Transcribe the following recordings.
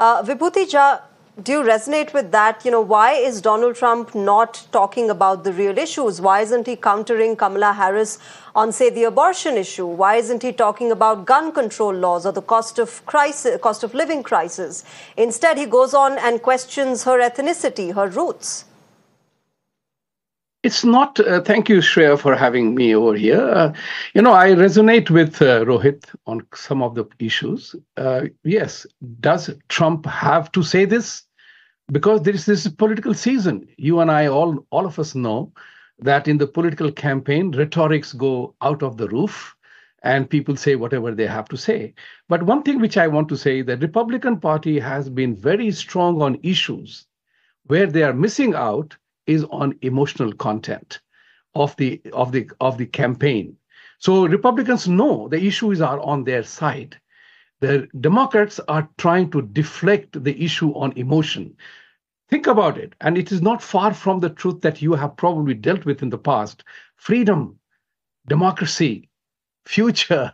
Vibhuti Jha, do you resonate with that? Why is Donald Trump not talking about the real issues? Why isn't he countering Kamala Harris on, say, the abortion issue? Why isn't he talking about gun control laws or the cost of living crisis? Instead, he goes on and questions her ethnicity, her roots. It's not, thank you, Shreya, for having me over here. I resonate with Rohit on some of the issues. Yes, does Trump have to say this? Because this is a political season. You and I, all of us know that in the political campaign, rhetorics go out of the roof and people say whatever they have to say. But one thing which I want to say, the Republican Party has been very strong on issues where they are missing out is on emotional content of the campaign. So Republicans know the issues are on their side. The Democrats are trying to deflect the issue on emotion. Think about it, and it is not far from the truth that you have probably dealt with in the past. Freedom, democracy, future.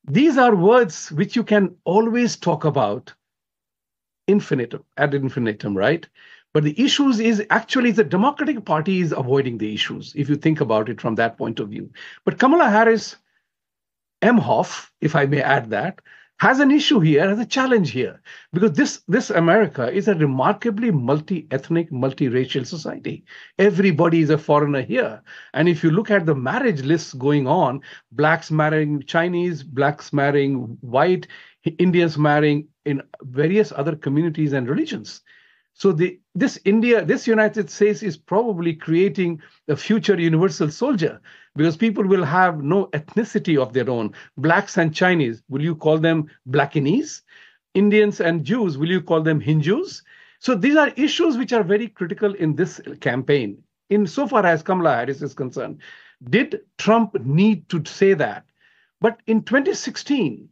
These are words which you can always talk about ad infinitum, right? But the issues is actually the Democratic Party is avoiding the issues, if you think about it from that point of view. But Kamala Harris, Emhoff, if I may add that, has an issue here, has a challenge here, because this America is a remarkably multi-ethnic, multiracial society. Everybody is a foreigner here. And if you look at the marriage lists going on, blacks marrying Chinese, blacks marrying white, Indians marrying in various other communities and religions. So this United States is probably creating a future universal soldier because people will have no ethnicity of their own. Blacks and Chinese, will you call them Blackinese? Indians and Jews, will you call them Hindus? So these are issues which are very critical in this campaign. Insofar as Kamala Harris is concerned, did Trump need to say that? But in 2016,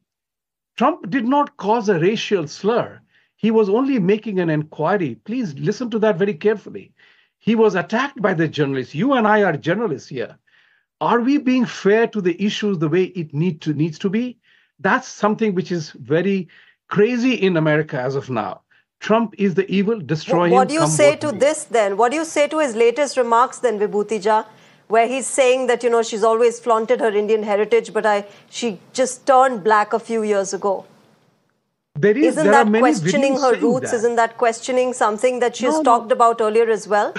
Trump did not cause a racial slur. He was only making an inquiry. Please listen to that very carefully. He was attacked by the journalists. You and I are journalists here. Are we being fair to the issues the way it needs to be? That's something which is very crazy in America as of now. Trump is the evil, destroying. What do you say to this then? What do you say to his latest remarks then, Vibhuti Jha, where he's saying that, she's always flaunted her Indian heritage, but she just turned black a few years ago? Isn't that questioning her roots? Isn't that questioning something that she's talked about earlier as well?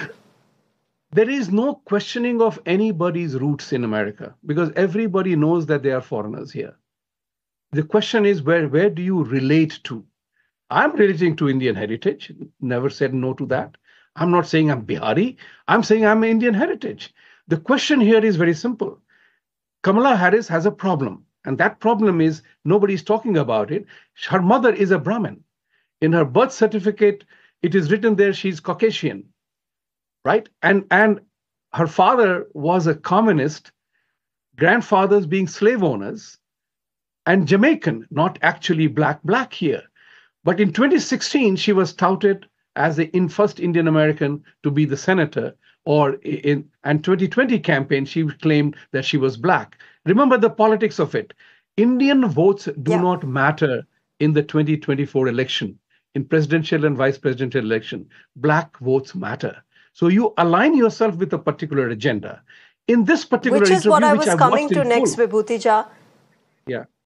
There is no questioning of anybody's roots in America because everybody knows that they are foreigners here. The question is, where do you relate to? I'm relating to Indian heritage. Never said no to that. I'm not saying I'm Bihari. I'm saying I'm Indian heritage. The question here is very simple. Kamala Harris has a problem. And that problem is nobody's talking about it. Her mother is a Brahmin. In her birth certificate, it is written there she's Caucasian, right? And her father was a communist, grandfathers being slave owners, and Jamaican, not actually black here. But in 2016, she was touted as the first Indian American to be the senator, and 2020 campaign, she claimed that she was black. Remember the politics of it. Indian votes do not matter in the 2024 election, in presidential and vice presidential election. Black votes matter. So you align yourself with a particular agenda. In this particular interview, which is what I was coming to next, Vibhuti Jha. Yeah.